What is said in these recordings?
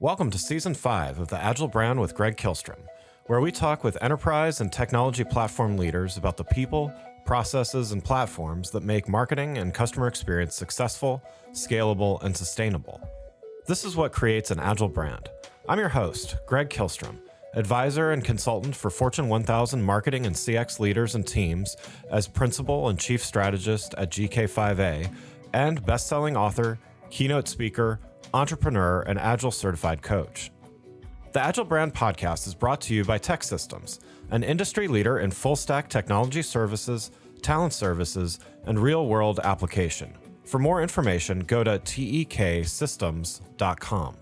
Welcome to Season 5 of the Agile Brand with Greg Kihlstrom, where we talk with enterprise and technology platform leaders about the people, processes, and platforms that make marketing and customer experience successful, scalable, and sustainable. This is what creates an Agile brand. I'm your host, Greg Kihlstrom, advisor and consultant for Fortune 1000 marketing and CX leaders and teams as principal and chief strategist at GK5A, and best-selling author, keynote speaker, entrepreneur, and Agile certified coach. The Agile Brand podcast is brought to you by TEKsystems, an industry leader in full-stack technology services, talent services, and real-world application. For more information, go to teksystems.com.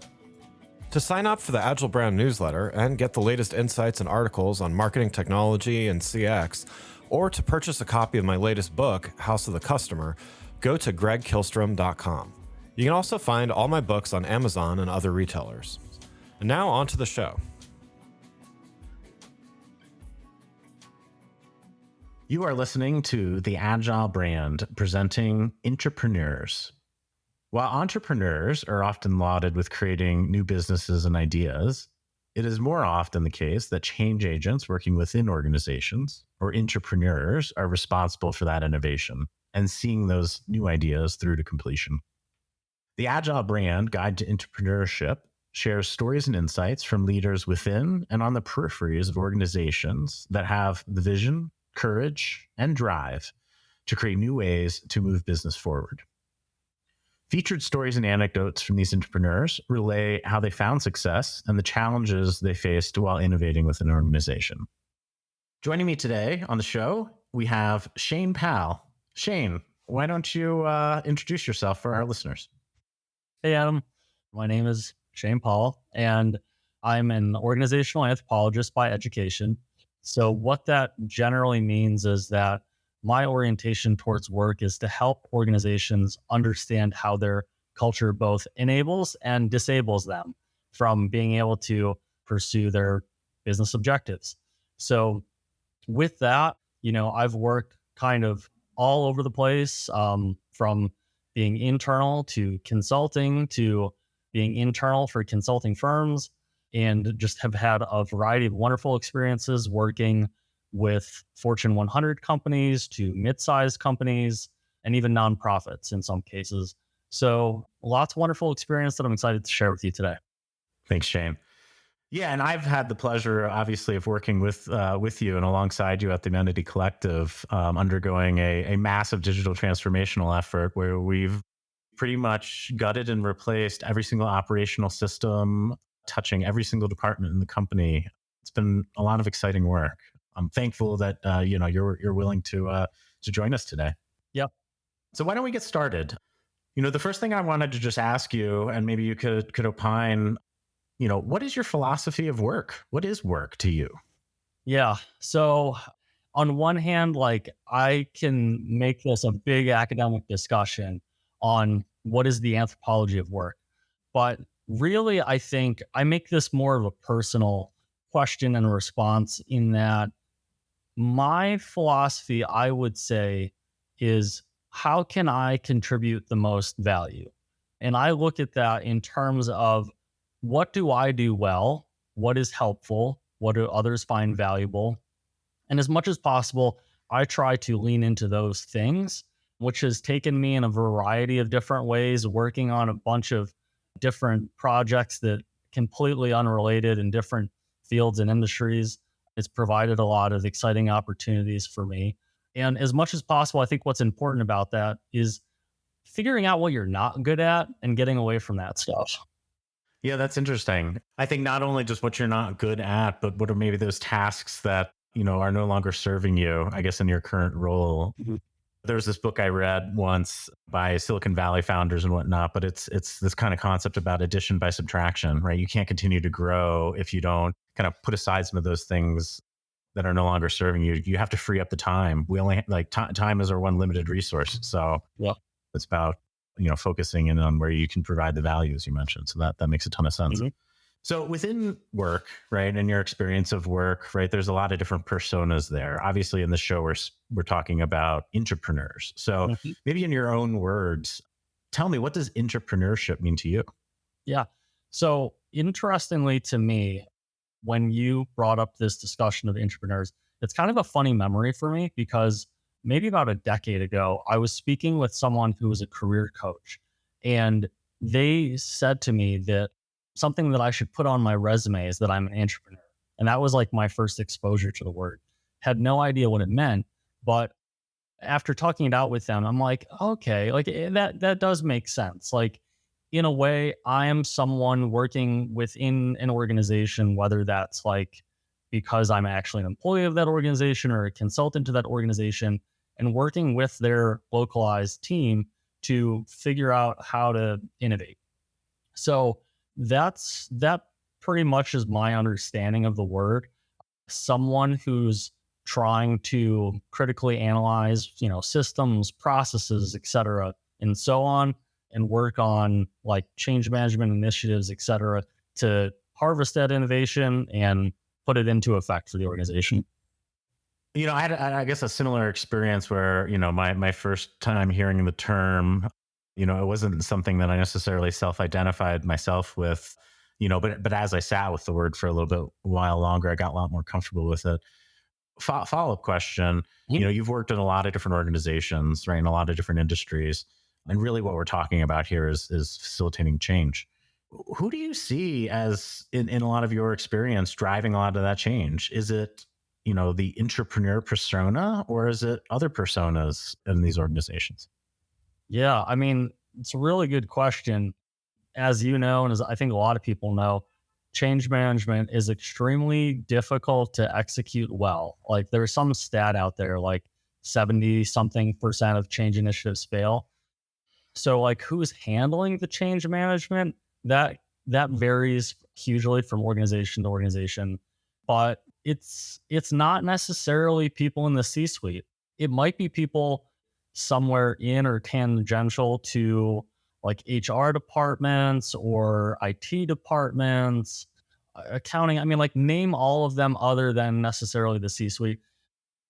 To sign up for the Agile Brand newsletter and get the latest insights and articles on marketing technology and CX, or to purchase a copy of my latest book, House of the Customer, go to gregkihlstrom.com. You can also find all my books on Amazon and other retailers. And now on to the show. You are listening to the Agile Brand presenting Intrapreneurs. While entrepreneurs are often lauded with creating new businesses and ideas, it is more often the case that change agents working within organizations or intrapreneurs are responsible for that innovation and seeing those new ideas through to completion. The Agile Brand Guide to Intrapreneurship shares stories and insights from leaders within and on the peripheries of organizations that have the vision, courage, and drive to create new ways to move business forward. Featured stories and anecdotes from these entrepreneurs relay how they found success and the challenges they faced while innovating within an organization. Joining me today on the show, we have Shane Pahl. Shane, why don't you introduce yourself for our listeners? Hey, Adam. My name is Shane Pahl, and I'm an organizational anthropologist by education. So what that generally means is that my orientation towards work is to help organizations understand how their culture both enables and disables them from being able to pursue their business objectives. So with that, I've worked kind of all over the place, from being internal to consulting to being internal for consulting firms, and just have had a variety of wonderful experiences working with Fortune 100 companies to mid-sized companies and even nonprofits in some cases. So lots of wonderful experience that I'm excited to share with you today. Thanks, Shane. Yeah, and I've had the pleasure, obviously, of working with you and alongside you at the Amenity Collective, undergoing a massive digital transformational effort where we've pretty much gutted and replaced every single operational system, touching every single department in the company. It's been a lot of exciting work. I'm thankful that you're willing to join us today. Yep. So why don't we get started? The first thing I wanted to just ask you, and maybe you could opine. What is your philosophy of work? What is work to you? Yeah. So on one hand, I can make this a big academic discussion on what is the anthropology of work. But really, I think I make this more of a personal question and response in that my philosophy, I would say, is how can I contribute the most value? And I look at that in terms of what do I do well? What is helpful? What do others find valuable? And as much as possible, I try to lean into those things, which has taken me in a variety of different ways, working on a bunch of different projects that completely unrelated in different fields and industries. It's provided a lot of exciting opportunities for me. And as much as possible, I think what's important about that is figuring out what you're not good at and getting away from that stuff. Yeah, that's interesting. I think not only just what you're not good at, but what are maybe those tasks that, are no longer serving you, I guess, in your current role. Mm-hmm. There was this book I read once by Silicon Valley founders and whatnot, but it's this kind of concept about addition by subtraction, right? You can't continue to grow if you don't kind of put aside some of those things that are no longer serving you. You have to free up the time. We only time is our one limited resource. So yeah, it's about focusing in on where you can provide the values you mentioned. So that makes a ton of sense. Mm-hmm. So within work, right, and your experience of work, right, there's a lot of different personas there. Obviously, in the show, we're talking about intrapreneurs. So maybe in your own words, tell me, what does intrapreneurship mean to you? Yeah. So interestingly to me, when you brought up this discussion of entrepreneurs, it's kind of a funny memory for me because maybe about a decade ago, I was speaking with someone who was a career coach, and they said to me that something that I should put on my resume is that I'm an entrepreneur. And that was like my first exposure to the word. Had no idea what it meant, but after talking it out with them, I'm like, okay, like that does make sense. Like in a way, I am someone working within an organization, whether that's like because I'm actually an employee of that organization or a consultant to that organization, and working with their localized team to figure out how to innovate. So that pretty much is my understanding of the word. Someone who's trying to critically analyze, systems, processes, et cetera, and so on, and work on like change management initiatives, et cetera, to harvest that innovation and put it into effect for the organization. I had, I guess, a similar experience where, my first time hearing the term, it wasn't something that I necessarily self-identified myself with, but as I sat with the word for a little bit while longer, I got a lot more comfortable with it. Follow-up question, you've worked in a lot of different organizations, right, in a lot of different industries. And really what we're talking about here is facilitating change. Who do you see as, in a lot of your experience, driving a lot of that change? Is it, the entrepreneur persona, or is it other personas in these organizations? Yeah, I mean, it's a really good question. As you know, and as I think a lot of people know, change management is extremely difficult to execute well. Like there's some stat out there, like 70 something percent of change initiatives fail. So like who's handling the change management? That varies hugely from organization to organization, but it's not necessarily people in the C-suite. It might be people somewhere in or tangential to like HR departments or IT departments, accounting. I mean, like name all of them other than necessarily the C-suite.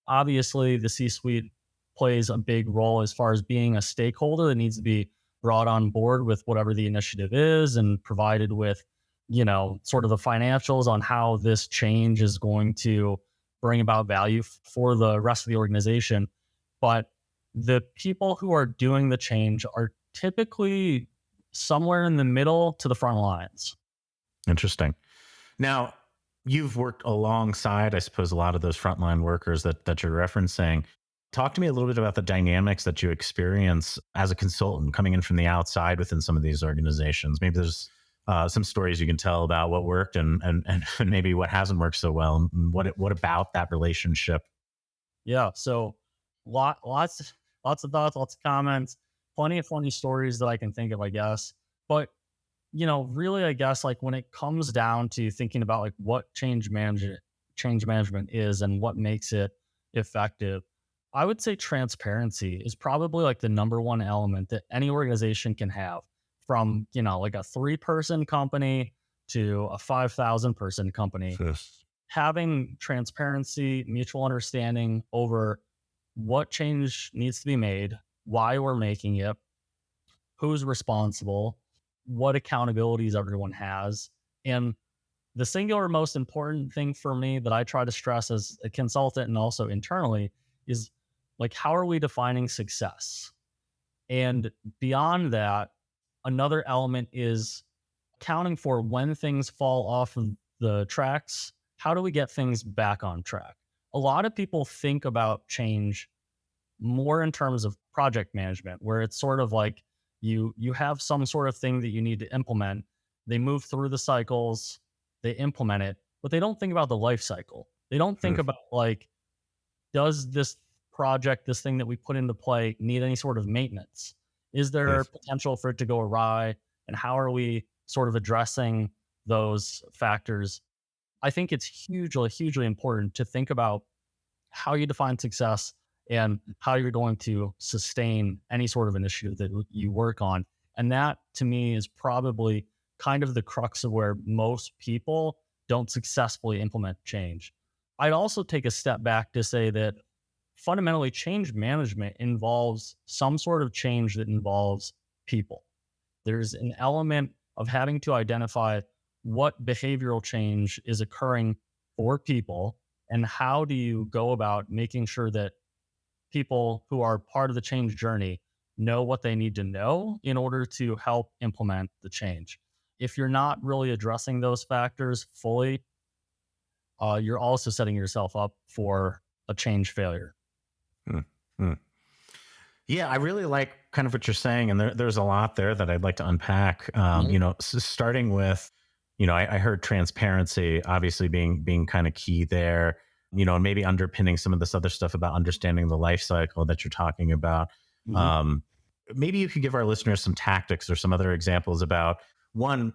Obviously, the C-suite plays a big role as far as being a stakeholder that needs to be brought on board with whatever the initiative is and provided with, sort of the financials on how this change is going to bring about value for the rest of the organization. But the people who are doing the change are typically somewhere in the middle to the front lines. Interesting. Now, you've worked alongside, I suppose, a lot of those frontline workers that you're referencing. Talk to me a little bit about the dynamics that you experience as a consultant coming in from the outside within some of these organizations. Maybe there's some stories you can tell about what worked and maybe what hasn't worked so well. And what about that relationship? Yeah. So lots of thoughts, lots of comments, plenty of funny stories that I can think of, I guess. But really, I guess like when it comes down to thinking about like what change management is and what makes it effective, I would say transparency is probably like the number one element that any organization can have, from, like a 3-person company to a 5,000 person company. Yes. Having transparency, mutual understanding over what change needs to be made, why we're making it, who's responsible, what accountabilities everyone has. And the singular most important thing for me that I try to stress as a consultant and also internally is like, how are we defining success? And beyond that, another element is accounting for when things fall off of the tracks. How do we get things back on track? A lot of people think about change more in terms of project management, where it's sort of like you have some sort of thing that you need to implement. They move through the cycles, they implement it, but they don't think about the life cycle. They don't think about like, does this project, this thing that we put into play, need any sort of maintenance? Is there potential for it to go awry? And how are we sort of addressing those factors? I think it's hugely important to think about how you define success and how you're going to sustain any sort of initiative that you work on. And that to me is probably kind of the crux of where most people don't successfully implement change. I'd also take a step back to say that fundamentally change management involves some sort of change that involves people. There's an element of having to identify what behavioral change is occurring for people, and how do you go about making sure that people who are part of the change journey know what they need to know in order to help implement the change. If you're not really addressing those factors fully, you're also setting yourself up for a change failure. Hmm. Hmm. Yeah, I really like kind of what you're saying, and there's a lot there that I'd like to unpack. Starting with, I heard transparency obviously being kind of key there, and maybe underpinning some of this other stuff about understanding the life cycle that you're talking about. Mhm. Maybe you could give our listeners some tactics or some other examples about, one,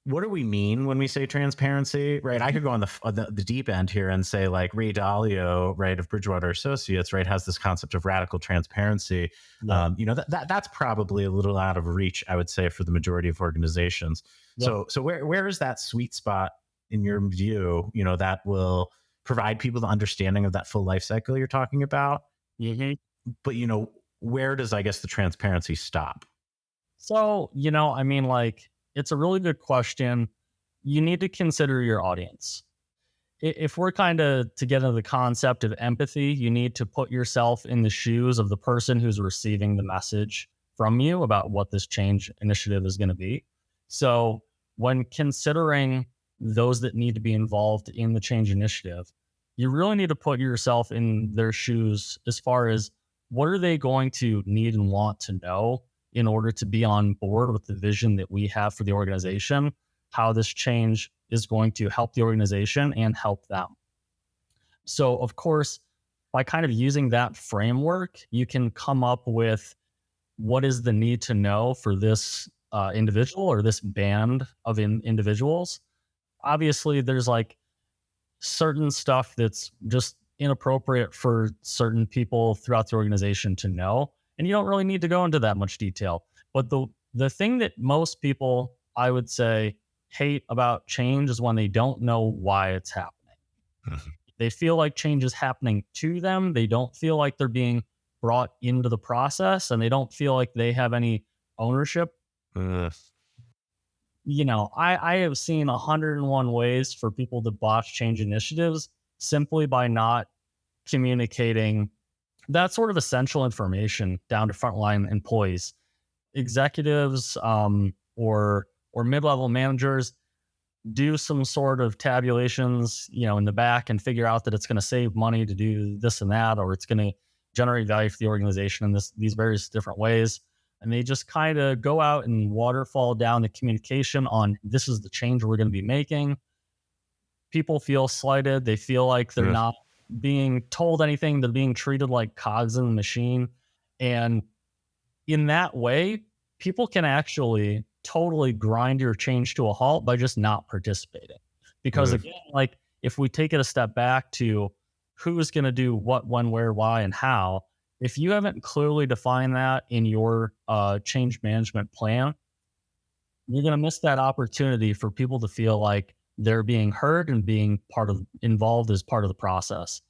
what do we mean when we say transparency, right? I could go on the deep end here and say, like, Ray Dalio, right, of Bridgewater Associates, right, has this concept of radical transparency. Yeah. That's probably a little out of reach, I would say, for the majority of organizations. Yeah. So where is that sweet spot in your view, that will provide people the understanding of that full life cycle you're talking about? Mhm. But, where does, I guess, the transparency stop? So, like, it's a really good question. You need to consider your audience. If we're kind of to get into the concept of empathy, you need to put yourself in the shoes of the person who's receiving the message from you about what this change initiative is going to be. So, when considering those that need to be involved in the change initiative, you really need to put yourself in their shoes as far as what are they going to need and want to know in order to be on board with the vision that we have for the organization, how this change is going to help the organization and help them. So, of course, by kind of using that framework, you can come up with what is the need to know for this individual or this band of individuals. Obviously, there's like certain stuff that's just inappropriate for certain people throughout the organization to know, and you don't really need to go into that much detail. But the thing that most people, I would say, hate about change is when they don't know why it's happening. Mhm. They feel like change is happening to them. They don't feel like they're being brought into the process, and they don't feel like they have any ownership. Ugh. I have seen 101 ways for people to botch change initiatives simply by not communicating that sort of essential information down to frontline employees, executives, or mid-level managers. Do some sort of tabulations, in the back, and figure out that it's going to save money to do this and that, or it's going to generate value for the organization in these various different ways. And they just kind of go out and waterfall down the communication on this is the change we're going to be making. People feel slighted. They feel like they're Yeah. not being told anything. They're being treated like cogs in the machine. And in that way, people can actually totally grind your change to a halt by just not participating. Because Right. again, like, if we take it a step back to who's going to do what, when, where, why, and how, if you haven't clearly defined that in your change management plan, you're going to miss that opportunity for people to feel like they're being heard and being involved as part of the process.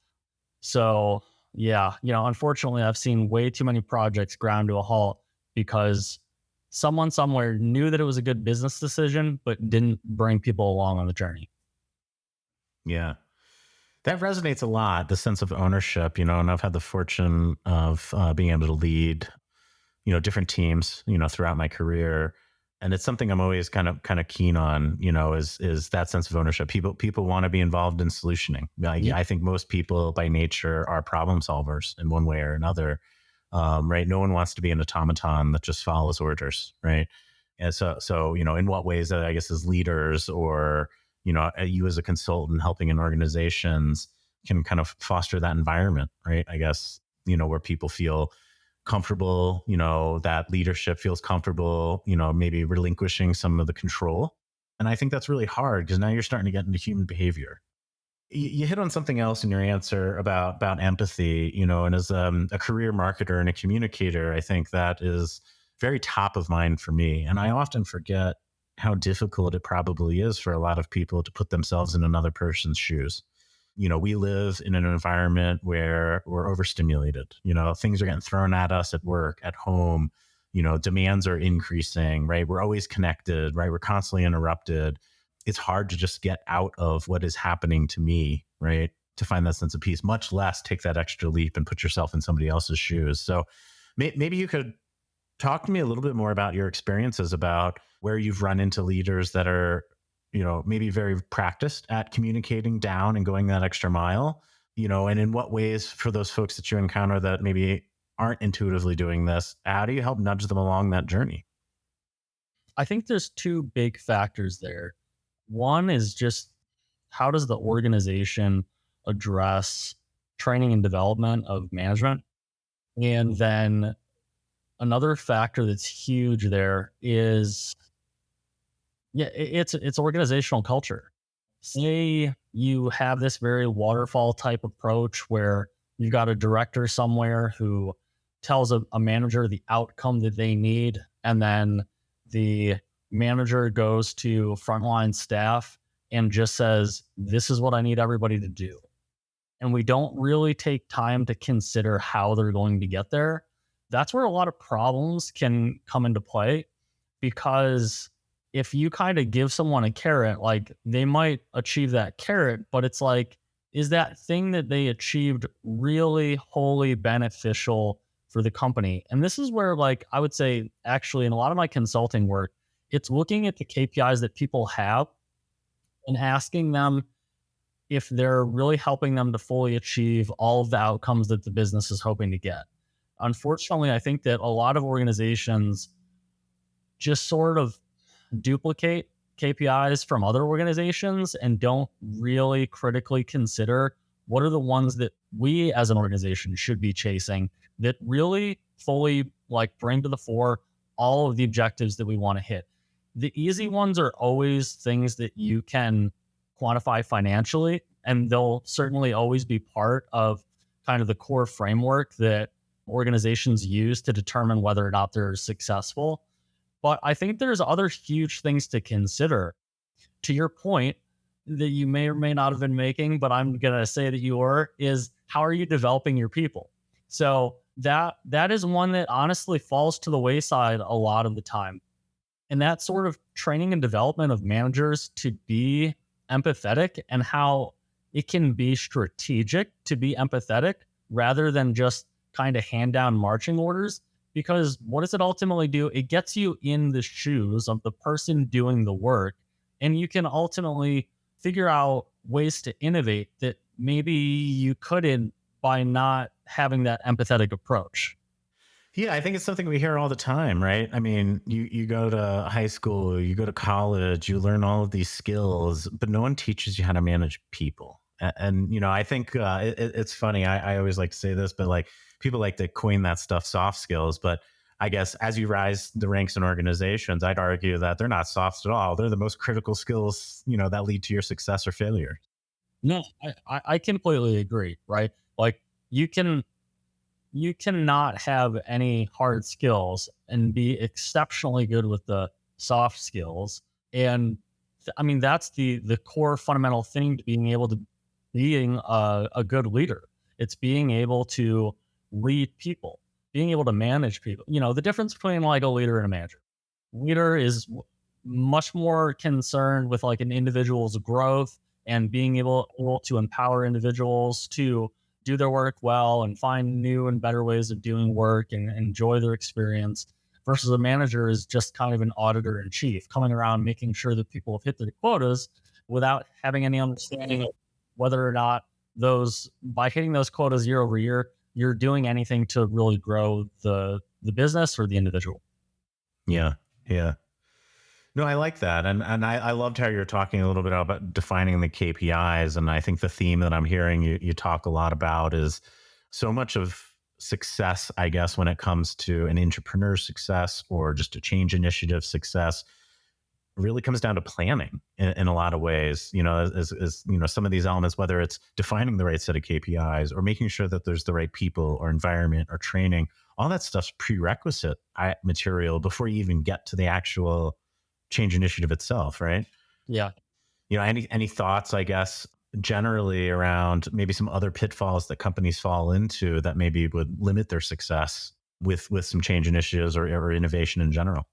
So, yeah, unfortunately, I've seen way too many projects ground to a halt because someone somewhere knew that it was a good business decision, but didn't bring people along on the journey. Yeah. That resonates a lot, the sense of ownership, and I've had the fortune of being able to lead, different teams, throughout my career. And it's something I'm always kind of keen on, is that sense of ownership. People want to be involved in solutioning. Yeah. I think most people by nature are problem solvers in one way or another. Right. No one wants to be an automaton that just follows orders. Right. And so, in what ways, I guess, as leaders or, you as a consultant helping in organizations can kind of foster that environment, right? I guess, where people feel comfortable, that leadership feels comfortable, maybe relinquishing some of the control. And I think that's really hard because now you're starting to get into human behavior. You hit on something else in your answer about empathy, and as a career marketer and a communicator, I think that is very top of mind for me. And I often forget how difficult it probably is for a lot of people to put themselves in another person's shoes. We live in an environment where we're overstimulated. Things are getting thrown at us at work, at home, demands are increasing, right? We're always connected, right? We're constantly interrupted. It's hard to just get out of what is happening to me, right? To find that sense of peace, much less take that extra leap and put yourself in somebody else's shoes. So maybe you could talk to me a little bit more about your experiences, about where you've run into leaders that are, maybe very practiced at communicating down and going that extra mile, and in what ways for those folks that you encounter that maybe aren't intuitively doing this, how do you help nudge them along that journey? I think there's two big factors there. One is just how does the organization address training and development of management? And then another factor that's huge there is, yeah, it's organizational culture. Say you have this very waterfall type approach where you've got a director somewhere who tells a manager the outcome that they need, and then the manager goes to frontline staff and just says, "This is what I need everybody to do." And we don't really take time to consider how they're going to get there. That's where a lot of problems can come into play, because if you kind of give someone a carrot, like they might achieve that carrot, but it's like, is that thing that they achieved really wholly beneficial for the company? And this is where, like, I would say, actually, in a lot of my consulting work, it's looking at the KPIs that people have and asking them if they're really helping them to fully achieve all of the outcomes that the business is hoping to get. Unfortunately, I think that a lot of organizations just sort of duplicate KPIs from other organizations and don't really critically consider what are the ones that we as an organization should be chasing that really fully, like, bring to the fore all of the objectives that we want to hit. The easy ones are always things that you can quantify financially, and they'll certainly always be part of kind of the core framework that organizations use to determine whether or not they're successful. But I think there's other huge things to consider. To your point that you may or may not have been making, but I'm going to say that you are, is how are you developing your people? So that is one that honestly falls to the wayside a lot of the time. And that sort of training and development of managers to be empathetic, and how it can be strategic to be empathetic rather than just kind of hand down marching orders. Because what does it ultimately do? It gets you in the shoes of the person doing the work, and you can ultimately figure out ways to innovate that maybe you couldn't by not having that empathetic approach. Yeah, I think it's something we hear all the time, right? I mean, you go to high school, you go to college, you learn all of these skills, but no one teaches you how to manage people. And I think it's funny. I always like to say this, but like people like to coin that stuff soft skills. But I guess as you rise the ranks in organizations, I'd argue that they're not soft at all. They're the most critical skills, that lead to your success or failure. No, I completely agree, right? Like, you cannot have any hard skills and be exceptionally good with the soft skills. And I mean, that's the core fundamental thing to being able to being a good leader. It's being able to lead people, being able to manage people. The difference between like a leader and a manager. Leader is much more concerned with like an individual's growth and being able to empower individuals to do their work well and find new and better ways of doing work and enjoy their experience, versus a manager is just kind of an auditor in chief, coming around making sure that people have hit their quotas without having any understanding of whether or not by hitting those quotas year over year, you're doing anything to really grow the business or the individual. Yeah. Yeah. No, I like that. And I loved how you're talking a little bit about defining the KPIs. And I think the theme that I'm hearing you talk a lot about is so much of success, I guess, when it comes to an entrepreneur success or just a change initiative success, really comes down to planning in a lot of ways, as some of these elements, whether it's defining the right set of KPIs or making sure that there's the right people or environment or training, all that stuff's prerequisite material before you even get to the actual change initiative itself, right? Yeah. Any thoughts, I guess, generally around maybe some other pitfalls that companies fall into that maybe would limit their success with some change initiatives or innovation in general?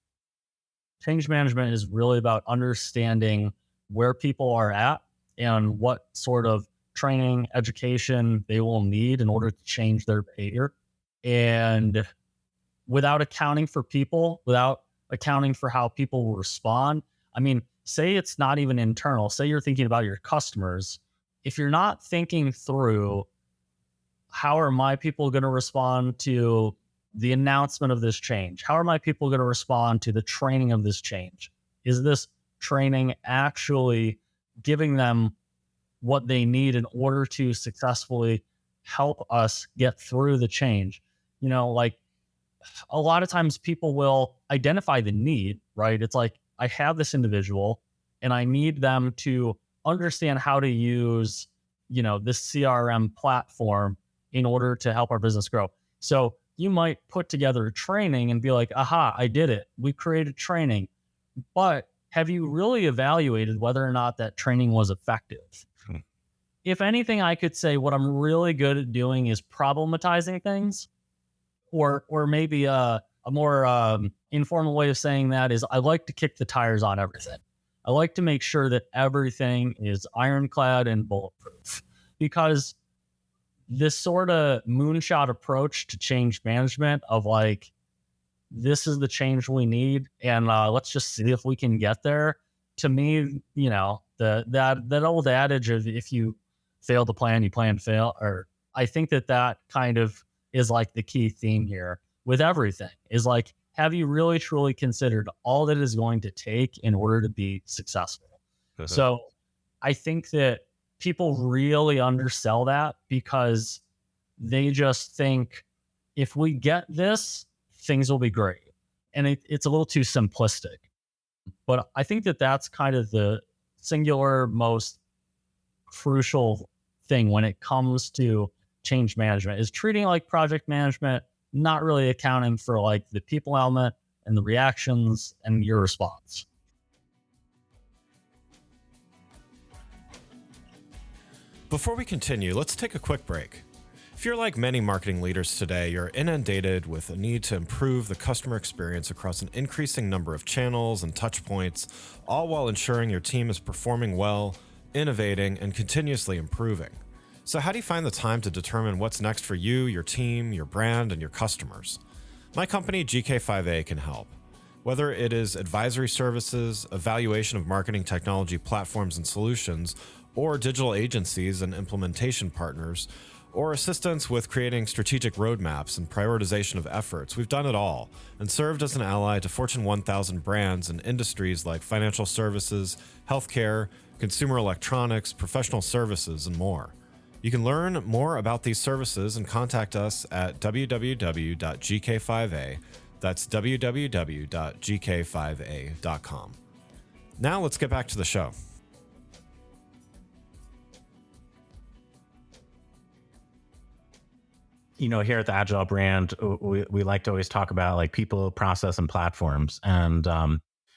Change management is really about understanding where people are at and what sort of training, education they will need in order to change their behavior. And without accounting for people, without accounting for how people will respond, I mean, say it's not even internal, say you're thinking about your customers. If you're not thinking through how are my people going to respond to the announcement of this change? How are my people going to respond to the training of this change? Is this training actually giving them what they need in order to successfully help us get through the change? You know, like a lot of times people will identify the need, right? It's like, I have this individual and I need them to understand how to use, this CRM platform in order to help our business grow. So you might put together a training and be like, aha, I did it. We created training. But have you really evaluated whether or not that training was effective? If anything, I could say what I'm really good at doing is problematizing things, or maybe a more informal way of saying that is I like to kick the tires on everything. I like to make sure that everything is ironclad and bulletproof, because this sort of moonshot approach to change management of like, this is the change we need, and let's just see if we can get there. To me, that old adage of if you fail to plan, you plan to fail, or I think that kind of is like the key theme here with everything is like, have you really truly considered all that is going to take in order to be successful? So I think that people really undersell that because they just think if we get this, things will be great. And it's a little too simplistic. But I think that that's kind of the singular most crucial thing when it comes to change management is treating it like project management, not really accounting for like the people element and the reactions and your response. Before we continue, let's take a quick break. If you're like many marketing leaders today, you're inundated with a need to improve the customer experience across an increasing number of channels and touch points, all while ensuring your team is performing well, innovating, and continuously improving. So how do you find the time to determine what's next for you, your team, your brand, and your customers? My company, GK5A, can help. Whether it is advisory services, evaluation of marketing technology platforms and solutions, or digital agencies and implementation partners, or assistance with creating strategic roadmaps and prioritization of efforts, we've done it all and served as an ally to Fortune 1000 brands in industries like financial services, healthcare, consumer electronics, professional services, and more. You can learn more about these services and contact us at www.gk5a. That's www.gk5a.com. Now let's get back to the show. Here at the Agile brand, we like to always talk about like people, process, and platforms. And,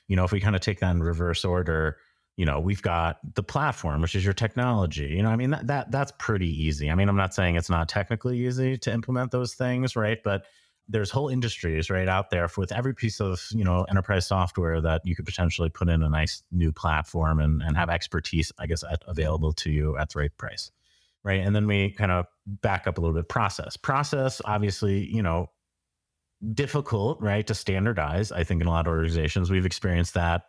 if we kind of take that in reverse order, we've got the platform, which is your technology. That's pretty easy. I'm not saying it's not technically easy to implement those things, right? But there's whole industries right out there with every piece of, enterprise software that you could potentially put in a nice new platform and have expertise, I guess, available to you at the right price. Right. And then we kind of back up a little bit. Process, obviously, difficult, right, to standardize. I think in a lot of organizations, we've experienced that,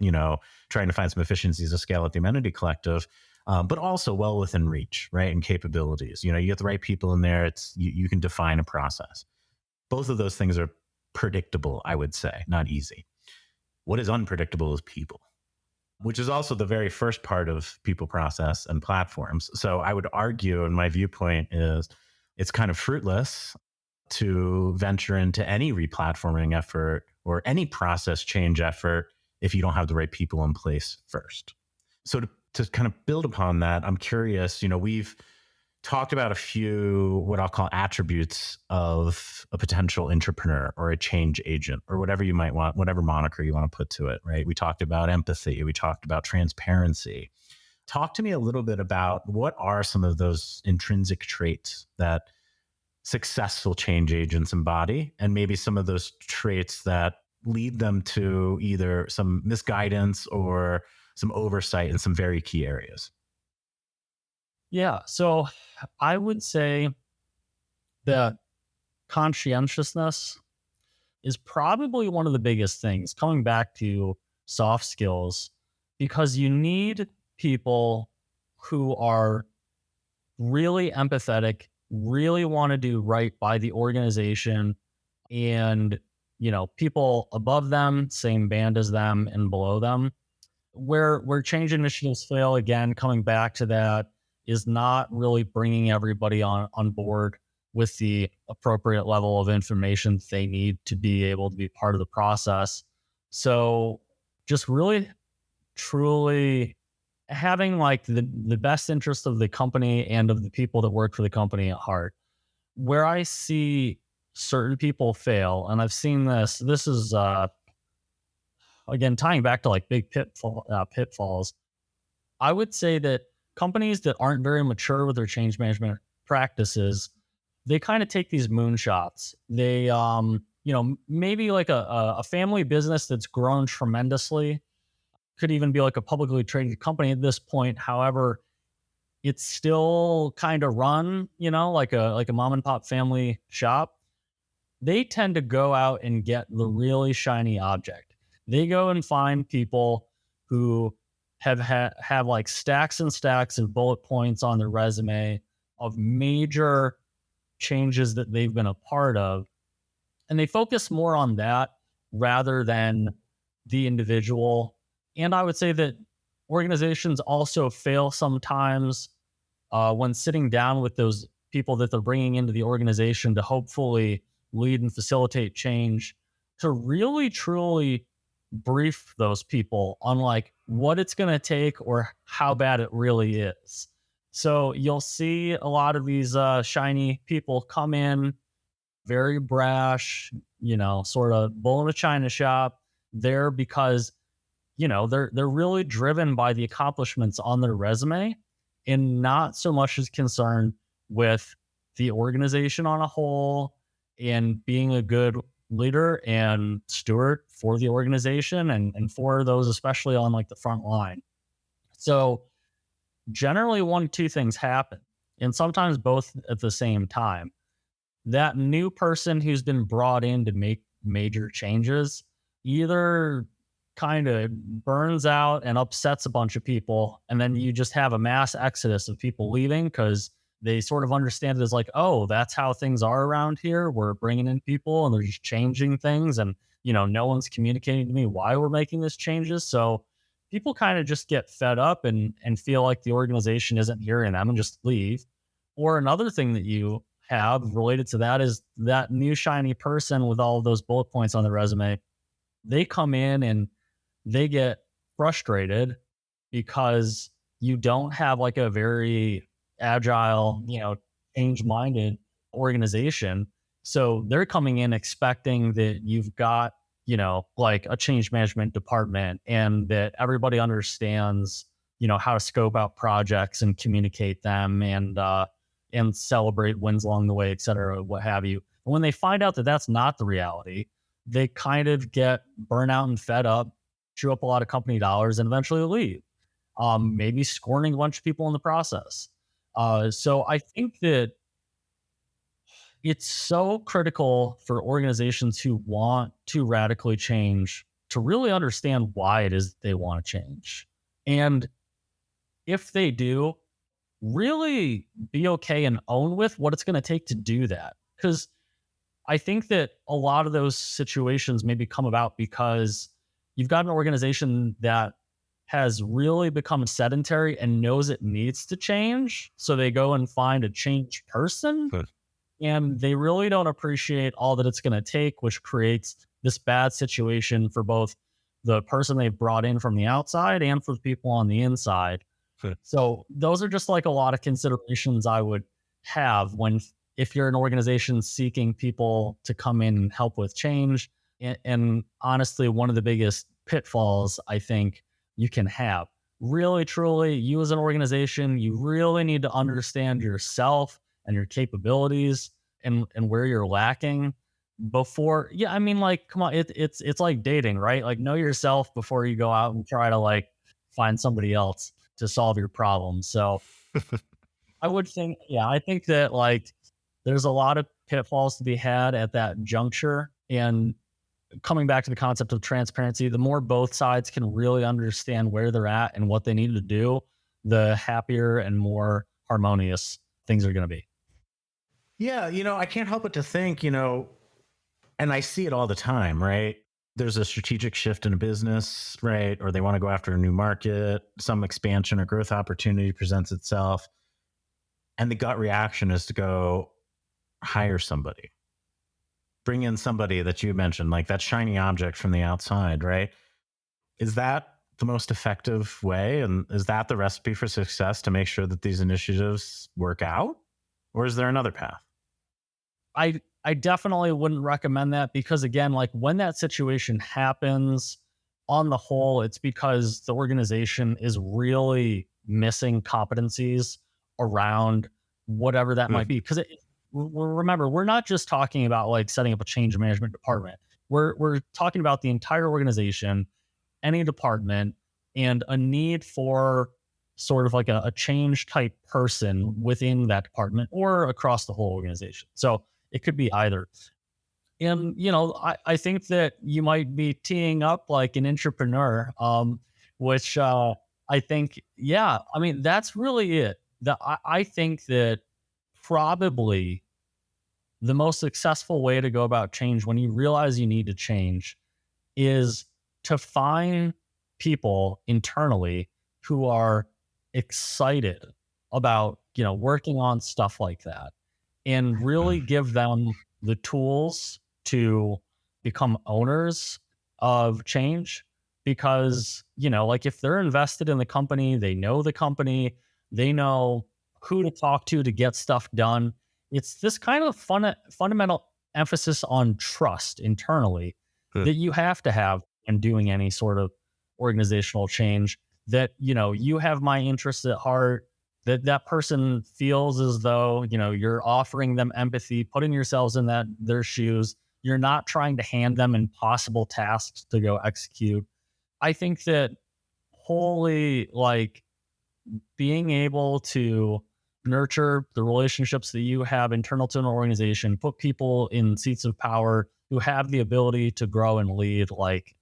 trying to find some efficiencies to scale at the Amenity Collective, but also well within reach, right, and capabilities. You get the right people in there. You can define a process. Both of those things are predictable, I would say, not easy. What is unpredictable is people, which is also the very first part of people, process, and platforms. So I would argue, and my viewpoint is, it's kind of fruitless to venture into any replatforming effort or any process change effort if you don't have the right people in place first. So to kind of build upon that, I'm curious, we've talked about a few, what I'll call attributes of a potential intrapreneur or a change agent or whatever you might want, whatever moniker you want to put to it, right? We talked about empathy. We talked about transparency. Talk to me a little bit about what are some of those intrinsic traits that successful change agents embody, and maybe some of those traits that lead them to either some misguidance or some oversight in some very key areas? Yeah. So I would say that conscientiousness is probably one of the biggest things coming back to soft skills, because you need people who are really empathetic, really want to do right by the organization, and people above them, same band as them, and below them. Where change initiatives fail, again, coming back to that, is not really bringing everybody on board with the appropriate level of information they need to be able to be part of the process. So just really truly having like the best interest of the company and of the people that work for the company at heart. Where I see certain people fail, and I've seen this is again tying back to like big pitfalls. I would say that companies that aren't very mature with their change management practices, they kind of take these moonshots. They maybe like a family business that's grown tremendously, could even be like a publicly traded company at this point. However, it's still kind of run, like a mom and pop family shop. They tend to go out and get the really shiny object. They go and find people who have like stacks and stacks of bullet points on their resume of major changes that they've been a part of, and they focus more on that rather than the individual. And I would say that organizations also fail sometimes when sitting down with those people that they're bringing into the organization to hopefully lead and facilitate change, to really truly brief those people on like what it's going to take or how bad it really is. So you'll see a lot of these shiny people come in very brash, sort of bull in a china shop there, because they're really driven by the accomplishments on their resume and not so much as concerned with the organization on a whole and being a good leader and steward for the organization and for those, especially on like the front line. So generally one, two things happen, and sometimes both at the same time. That new person who's been brought in to make major changes either kind of burns out and upsets a bunch of people, and then you just have a mass exodus of people leaving because they sort of understand it as like, oh, that's how things are around here. We're bringing in people and they're just changing things, and no one's communicating to me why we're making these changes. So people kind of just get fed up and feel like the organization isn't hearing them and just leave. Or another thing that you have related to that is that new shiny person with all of those bullet points on the resume. They come in and they get frustrated because you don't have like a very agile, change minded organization. So they're coming in expecting that you've got, like a change management department and that everybody understands, how to scope out projects and communicate them and celebrate wins along the way, et cetera, what have you. And when they find out that that's not the reality, they kind of get burnout and fed up, chew up a lot of company dollars, and eventually leave, maybe scorning a bunch of people in the process. So I think that it's so critical for organizations who want to radically change to really understand why it is they want to change. And if they do, really be okay and own with what it's going to take to do that. Because I think that a lot of those situations maybe come about because you've got an organization that has really become sedentary and knows it needs to change. So they go and find a change person. Good. And they really don't appreciate all that it's going to take, which creates this bad situation for both the person they've brought in from the outside and for the people on the inside. Good. So those are just like a lot of considerations I would have if you're an organization seeking people to come in and help with change. And honestly, one of the biggest pitfalls I think you can have, really, truly, you as an organization, you really need to understand yourself and your capabilities and where you're lacking before. Yeah, I mean, like, come on, it's like dating, right? Like, know yourself before you go out and try to like find somebody else to solve your problems. So I would think, yeah, I think that like there's a lot of pitfalls to be had at that juncture. And coming back to the concept of transparency, the more both sides can really understand where they're at and what they need to do, the happier and more harmonious things are going to be. Yeah, I can't help but to think, and I see it all the time, right? There's a strategic shift in a business, right? Or they want to go after a new market, some expansion or growth opportunity presents itself. And the gut reaction is to go hire somebody, bring in somebody that you mentioned, like that shiny object from the outside, right? Is that the most effective way? And is that the recipe for success to make sure that these initiatives work out? Or is there another path? I definitely wouldn't recommend that because again, like when that situation happens, on the whole, it's because the organization is really missing competencies around whatever that might be. Because remember, we're not just talking about like setting up a change management department. We're talking about the entire organization, any department, and a need for sort of like a change type person within that department or across the whole organization. So it could be either. And, I think that you might be teeing up like an entrepreneur, which I think, yeah, I mean, that's really it. I think that probably the most successful way to go about change when you realize you need to change is to find people internally who are excited about, working on stuff like that and really give them the tools to become owners of change. Because, like if they're invested in the company, they know who to talk to get stuff done. It's this kind of fundamental emphasis on trust internally that you have to have in doing any sort of organizational change, that, you have my interests at heart, that person feels as though, you're offering them empathy, putting yourselves in their shoes. You're not trying to hand them impossible tasks to go execute. I think that wholly like being able to nurture the relationships that you have internal to an organization, put people in seats of power who have the ability to grow and lead. Like,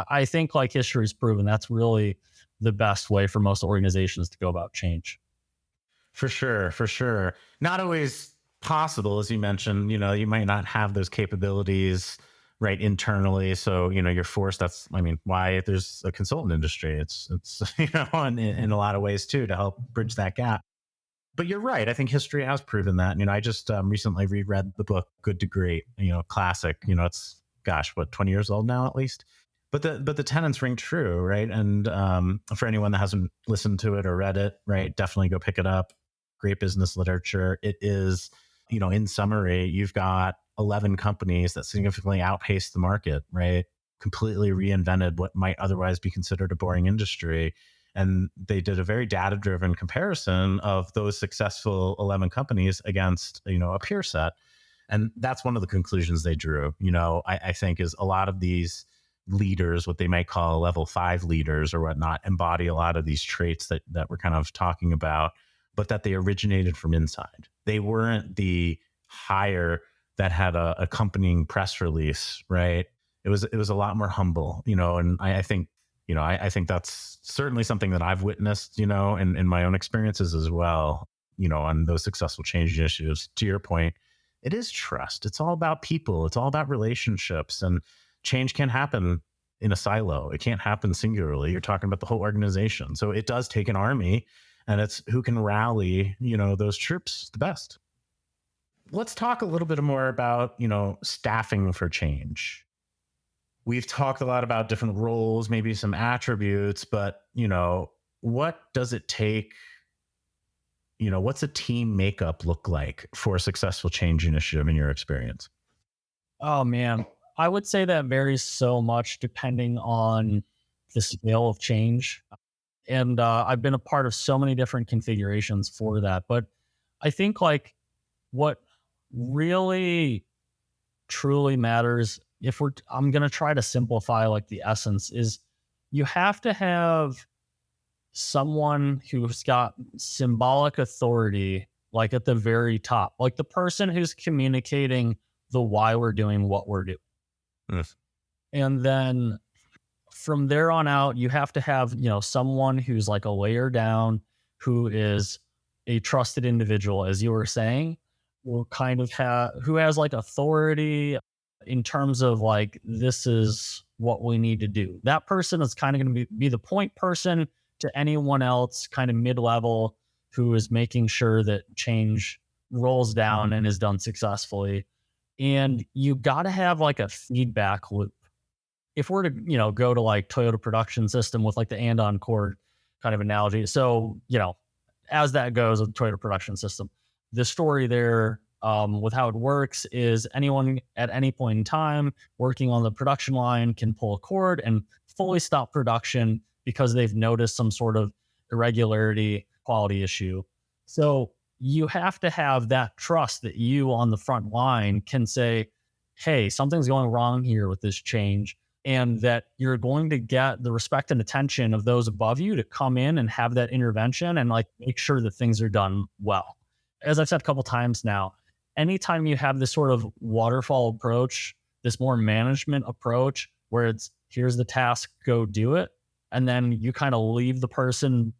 I think like history's proven that's really the best way for most organizations to go about change. For sure, for sure. Not always possible, as you mentioned. You might not have those capabilities right internally, so you're forced. That's, I mean, why there's a consultant industry. It's in a lot of ways too to help bridge that gap. But you're right. I think history has proven that. I just recently reread the book Good to Great. Classic. It's gosh, what 20 years old now at least. But the tenets ring true, right? And for anyone that hasn't listened to it or read it, right, definitely go pick it up. Great business literature. It is, in summary, you've got 11 companies that significantly outpaced the market, right? Completely reinvented what might otherwise be considered a boring industry. And they did a very data-driven comparison of those successful 11 companies against, a peer set. And that's one of the conclusions they drew, I think is a lot of these leaders, what they might call level 5 leaders or whatnot, embody a lot of these traits that we're kind of talking about, but that they originated from inside. They weren't the hire that had a accompanying press release, right? It was a lot more humble, and I think, I think that's certainly something that I've witnessed, in my own experiences as well, on those successful change initiatives. To your point, it is trust. It's all about people. It's all about relationships, and change can't happen in a silo. It can't happen singularly. You're talking about the whole organization. So it does take an army, and it's who can rally, those troops the best. Let's talk a little bit more about, staffing for change. We've talked a lot about different roles, maybe some attributes, but, what does it take? What's a team makeup look like for a successful change initiative in your experience? Oh man, I would say that varies so much depending on the scale of change. And I've been a part of so many different configurations for that. But I think like what really truly matters, I'm going to try to simplify like the essence, is you have to have someone who's got symbolic authority, like at the very top, like the person who's communicating the why we're doing what we're doing. Yes. And then from there on out, you have to have, someone who's like a layer down, who is a trusted individual, as you were saying, who has like authority in terms of like, this is what we need to do. That person is kind of going to be the point person to anyone else kind of mid-level who is making sure that change rolls down and is done successfully. And you got to have like a feedback loop. If we're to, go to like Toyota production system with like the and-on cord kind of analogy. So, as that goes with Toyota production system, the story there with how it works is anyone at any point in time working on the production line can pull a cord and fully stop production because they've noticed some sort of irregularity, quality issue. So you have to have that trust that you on the front line can say, hey, something's going wrong here with this change, and that you're going to get the respect and attention of those above you to come in and have that intervention and like make sure that things are done well. As I've said a couple times now, anytime you have this sort of waterfall approach, this more management approach where it's here's the task, go do it, and then you kind of leave the person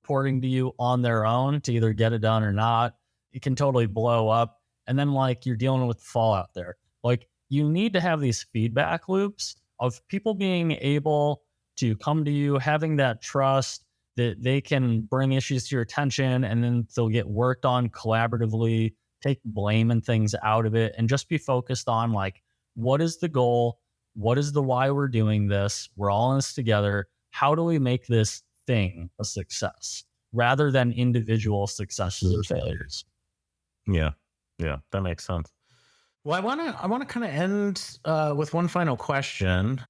reporting to you on their own to either get it done or not, it can totally blow up. And then like you're dealing with the fallout there. Like you need to have these feedback loops of people being able to come to you, having that trust that they can bring issues to your attention, and then they'll get worked on collaboratively, take blame and things out of it, and just be focused on like, what is the goal? What is the why we're doing this? We're all in this together. How do we make this thing a success rather than individual successes or failures? Yeah. Yeah. That makes sense. Well, I want to kind of end with one final question.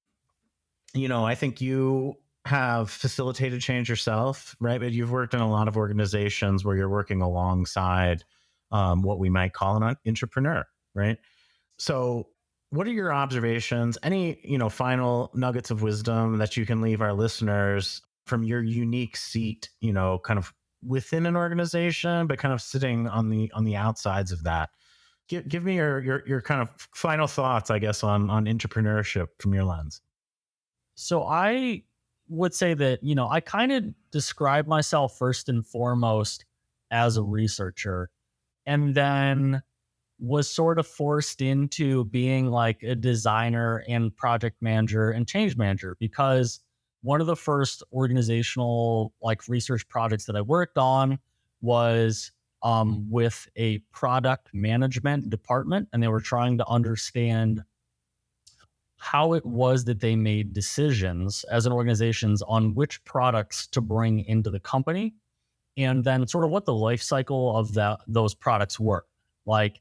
I think you have facilitated change yourself, right? But you've worked in a lot of organizations where you're working alongside what we might call an entrepreneur, right? So what are your observations? Any, final nuggets of wisdom that you can leave our listeners from your unique seat, kind of within an organization, but kind of sitting on the outsides of that? Give me your kind of final thoughts, I guess, on intrapreneurship from your lens. So I would say that, I kind of describe myself first and foremost as a researcher, and then was sort of forced into being like a designer and project manager and change manager, because one of the first organizational like research projects that I worked on was with a product management department, and they were trying to understand how it was that they made decisions as an organization on which products to bring into the company, and then sort of what the life cycle of those products were. Like,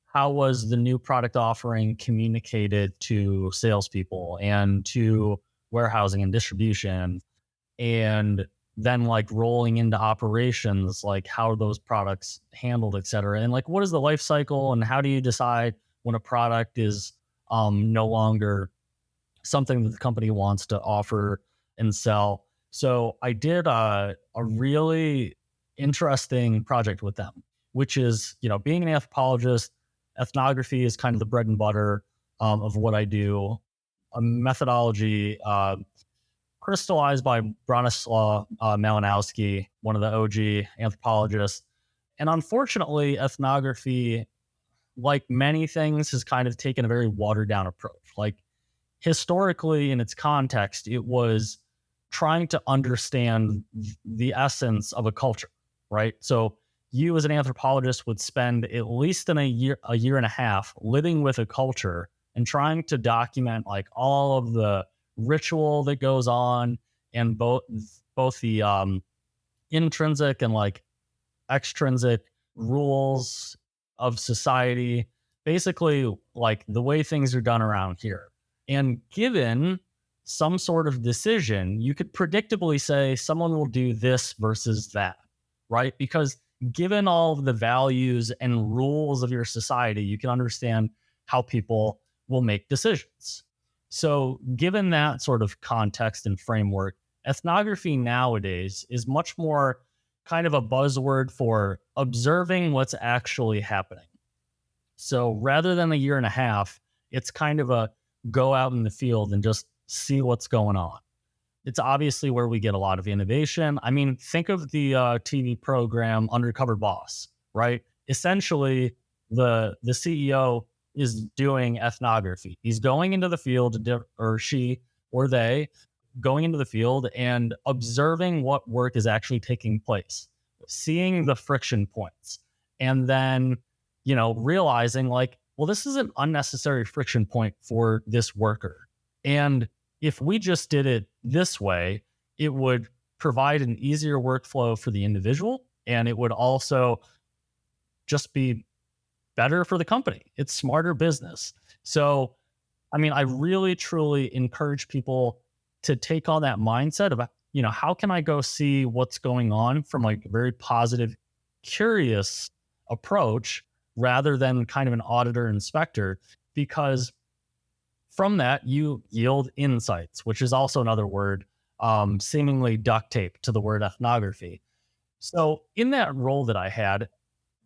how was the new product offering communicated to salespeople and to warehousing and distribution, and then like rolling into operations, like how are those products handled, et cetera. And like, what is the life cycle, and how do you decide when a product is no longer something that the company wants to offer and sell? So I did a really interesting project with them, which is, being an anthropologist, ethnography is kind of the bread and butter of what I do. A methodology crystallized by Bronislaw Malinowski, one of the OG anthropologists. And unfortunately, ethnography, like many things, has kind of taken a very watered down approach. Like historically, in its context, it was trying to understand the essence of a culture, right? So you as an anthropologist would spend at least a year and a half living with a culture and trying to document like all of the ritual that goes on, and both the intrinsic and like extrinsic rules of society, basically like the way things are done around here. And given some sort of decision, you could predictably say someone will do this versus that, right? Because given all of the values and rules of your society, you can understand how people will make decisions. So, given that sort of context and framework, ethnography nowadays is much more kind of a buzzword for observing what's actually happening. So, rather than a year and a half, it's kind of a go out in the field and just see what's going on. It's obviously where we get a lot of innovation. I mean, think of the TV program Undercover Boss, right? Essentially, the CEO is doing ethnography. He's going into the field, or she or they going into the field and observing what work is actually taking place, seeing the friction points, and then, realizing like, well, this is an unnecessary friction point for this worker. And if we just did it this way, it would provide an easier workflow for the individual, and it would also just be better for the company. It's smarter business. So, I mean, I really, truly encourage people to take on that mindset of, how can I go see what's going on from like a very positive, curious approach rather than kind of an auditor inspector, because from that you yield insights, which is also another word, seemingly duct tape to the word ethnography. So in that role that I had,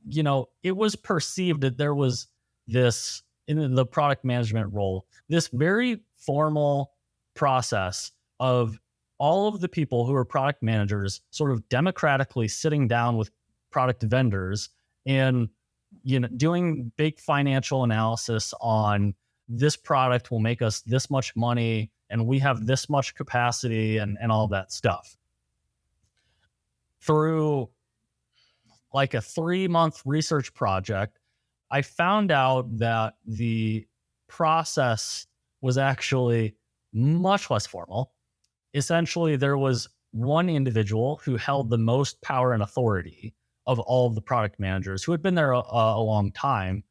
it was perceived that there was this, in the product management role, this very formal process of all of the people who are product managers sort of democratically sitting down with product vendors and, doing big financial analysis on this product will make us this much money and we have this much capacity and all that stuff. Through like a 3-month research project, I found out that the process was actually much less formal. Essentially, there was one individual who held the most power and authority of all of the product managers who had been there a long time.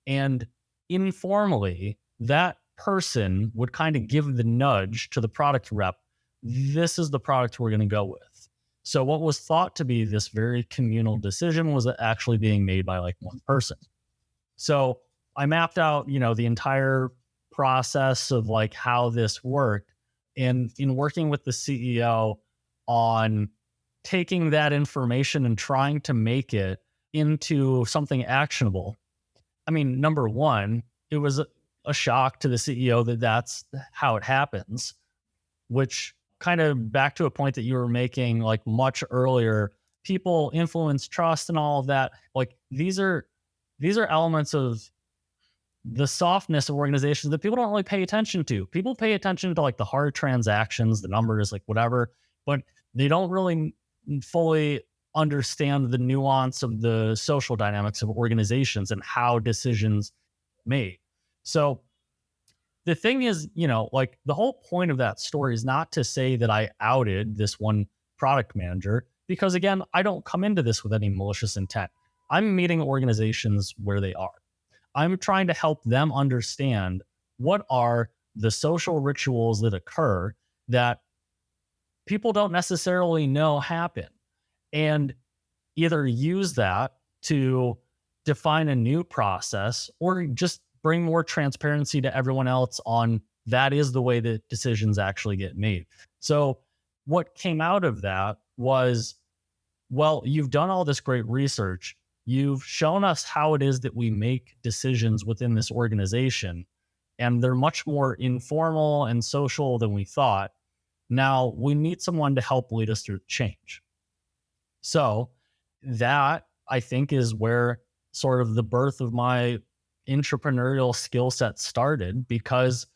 And informally, that person would kind of give the nudge to the product rep. This is the product we're going to go with. So what was thought to be this very communal decision was actually being made by like one person. So I mapped out, the entire process of like how this worked. And in working with the CEO on taking that information and trying to make it into something actionable. I mean, number one, it was a shock to the CEO that that's how it happens, which kind of back to a point that you were making like much earlier, people influence trust and all of that. Like these are elements of the softness of organizations that people don't really pay attention to. People pay attention to like the hard transactions, the numbers, like whatever, but they don't really fully understand the nuance of the social dynamics of organizations and how decisions made. So the thing is, like the whole point of that story is not to say that I outed this one product manager, because again, I don't come into this with any malicious intent. I'm meeting organizations where they are. I'm trying to help them understand what are the social rituals that occur that people don't necessarily know happen, and either use that to define a new process or just bring more transparency to everyone else on that is the way that decisions actually get made. So what came out of that was, well, you've done all this great research. You've shown us how it is that we make decisions within this organization, and they're much more informal and social than we thought. Now we need someone to help lead us through change. So that, I think, is where sort of the birth of my intrapreneurial skill set started, because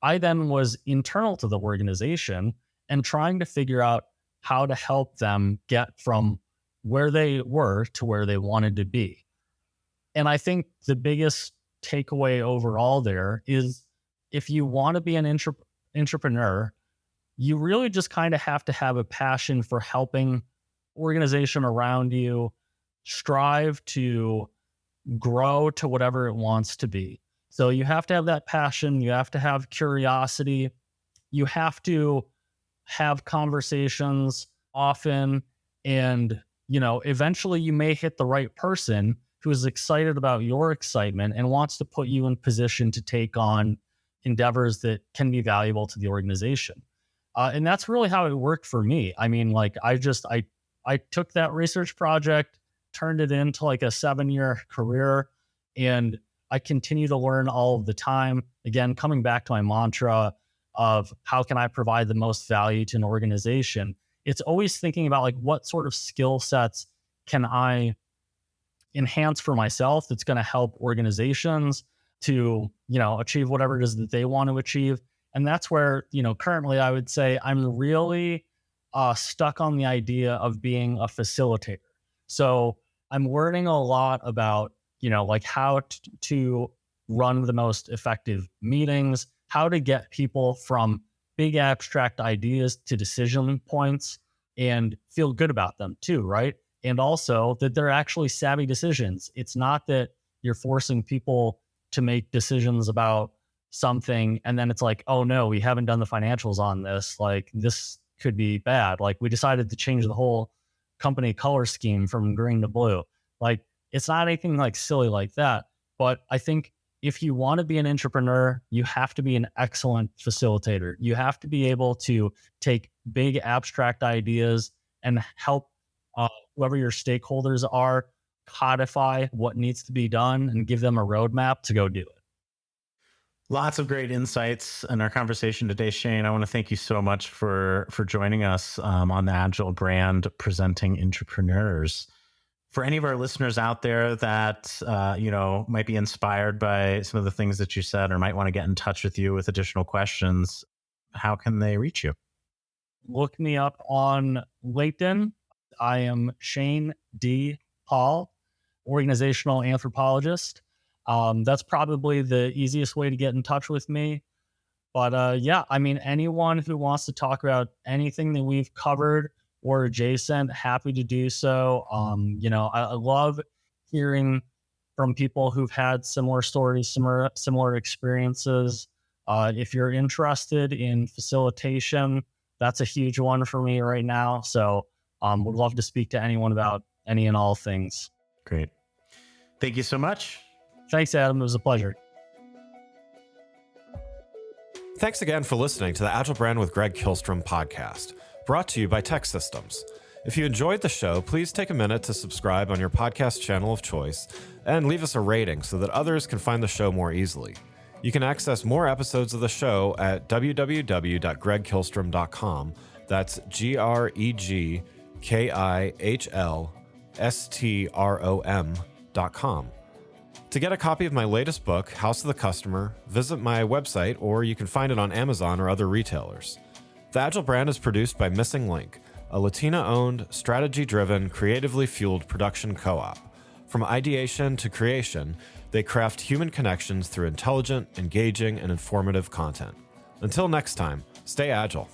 I then was internal to the organization and trying to figure out how to help them get from where they were to where they wanted to be. And I think the biggest takeaway overall there is, if you want to be an intrapreneur, you really just kind of have to have a passion for helping organization around you strive to grow to whatever it wants to be. So you have to have that passion. You have to have curiosity. You have to have conversations often, and eventually you may hit the right person who is excited about your excitement and wants to put you in position to take on endeavors that can be valuable to the organization. And that's really how it worked for me. I mean, like I took that research project, turned it into like a 7-year career, and I continue to learn all of the time. Again, coming back to my mantra of how can I provide the most value to an organization? It's always thinking about like what sort of skill sets can I enhance for myself that's going to help organizations to, achieve whatever it is that they want to achieve. And that's where, currently I would say I'm really stuck on the idea of being a facilitator. So I'm learning a lot about, like how to run the most effective meetings, how to get people from big abstract ideas to decision points and feel good about them too, right? And also that they're actually savvy decisions. It's not that you're forcing people to make decisions about something and then it's like, oh no, we haven't done the financials on this. Like this could be bad. Like we decided to change the whole company color scheme from green to blue. Like it's not anything like silly like that. But I think if you want to be an entrepreneur, you have to be an excellent facilitator. You have to be able to take big abstract ideas and help whoever your stakeholders are codify what needs to be done and give them a roadmap to go do it. Lots of great insights in our conversation today, Shane. I want to thank you so much for joining us on the Agile brand presenting Intrapreneurs. For any of our listeners out there that might be inspired by some of the things that you said or might want to get in touch with you with additional questions, how can they reach you? Look me up on LinkedIn. I am Shane D. Pahl, organizational anthropologist. That's probably the easiest way to get in touch with me. But anyone who wants to talk about anything that we've covered or adjacent, happy to do so. I love hearing from people who've had similar stories, similar experiences. If you're interested in facilitation, that's a huge one for me right now. So would love to speak to anyone about any and all things. Great. Thank you so much. Thanks, Adam. It was a pleasure. Thanks again for listening to the Agile Brand with Greg Kihlstrom podcast, brought to you by Tech Systems. If you enjoyed the show, please take a minute to subscribe on your podcast channel of choice and leave us a rating so that others can find the show more easily. You can access more episodes of the show at www.gregkihlstrom.com. That's GREGKIHLSTROM.com. To get a copy of my latest book, House of the Customer, visit my website, or you can find it on Amazon or other retailers. The Agile brand is produced by Missing Link, a Latina-owned, strategy-driven, creatively fueled production co-op. From ideation to creation, they craft human connections through intelligent, engaging, and informative content. Until next time, stay agile.